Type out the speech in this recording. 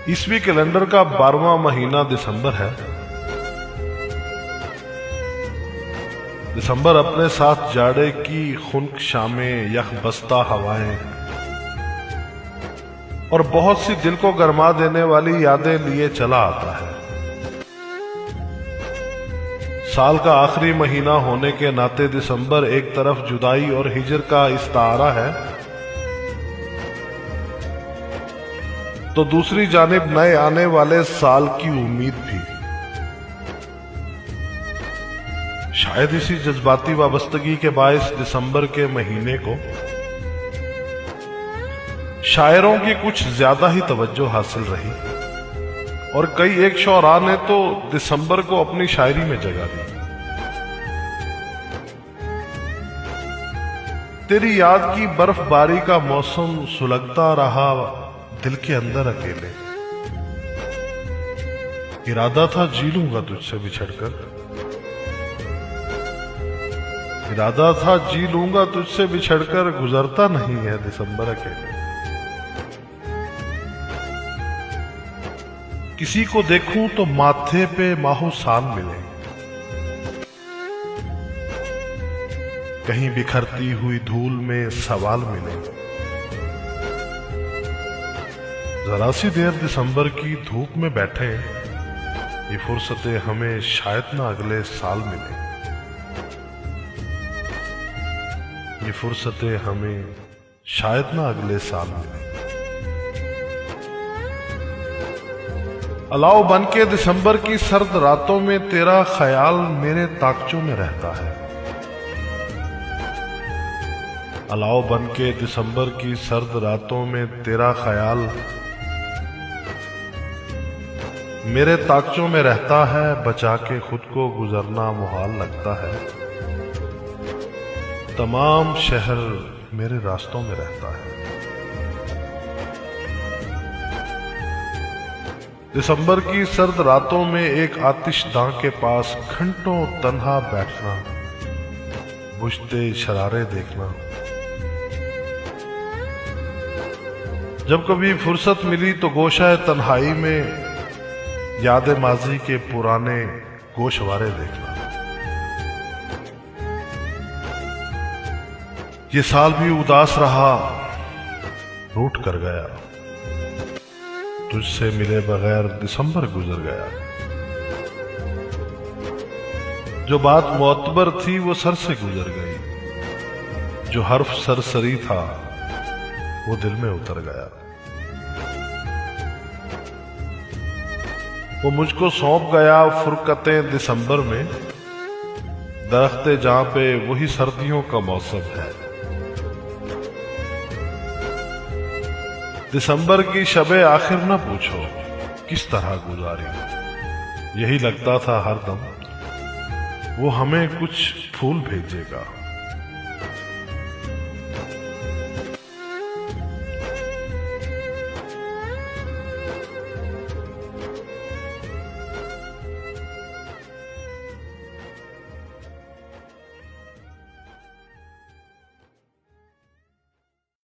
ईस्वी कैलेंडर का 12वां महीना दिसंबर है। दिसंबर अपने साथ जाड़े की खुनक शामें, यख बस्ता हवाएं और बहुत सी दिल को गरमा देने वाली यादें लिए चला आता है। साल का आखिरी महीना होने के नाते दिसंबर एक तरफ जुदाई और हिजर का इस्तारा है, तो दूसरी जानिब नए आने वाले साल की उम्मीद भी। शायद इसी जज्बाती वाबस्तगी के बायस दिसंबर के महीने को शायरों की कुछ ज्यादा ही तवज्जो हासिल रही और कई एक शौरा ने तो दिसंबर को अपनी शायरी में जगह दी। तेरी याद की बर्फबारी का मौसम सुलगता रहा दिल के अंदर अकेले। इरादा था जी लूंगा तुझसे बिछड़कर, इरादा था जी लूंगा तुझसे बिछड़कर, गुजरता नहीं है दिसंबर अकेले। किसी को देखूं तो माथे पे माहूसान मिले, कहीं बिखरती हुई धूल में सवाल मिले। जरा सी देर दिसंबर की धूप में बैठे, ये फुर्सतें हमें शायद ना अगले साल मिले। ये फुर्सतें हमें शायद ना अगले साल मिले। अलाव बन के दिसंबर की सर्द रातों में तेरा ख्याल मेरे ताकचों में रहता है। अलाव बन के दिसंबर की सर्द रातों में तेरा ख्याल मेरे ताकचों में रहता है। बचा के खुद को गुजरना मुहाल लगता है। तमाम शहर मेरे रास्तों में रहता है। दिसंबर की सर्द रातों में एक आतिशदां के पास घंटों तन्हा बैठना, बुझते शरारे देखना। जब कभी फुर्सत मिली तो गोशाए तन्हाई में याद माजी के पुराने गोशवारे देखना। ये साल भी उदास रहा, रूठ कर गया। तुझसे मिले बगैर दिसंबर गुजर गया। जो बात मोतबर थी वो सर से गुजर गई। जो हर्फ सरसरी था वो दिल में उतर गया। वो मुझको सौंप गया फुरकतें दिसंबर में। दरख्ते जहां पे वही सर्दियों का मौसम है। दिसंबर की शबे आखिर न पूछो किस तरह गुजारी। यही लगता था हरदम वो हमें कुछ फूल भेजेगा।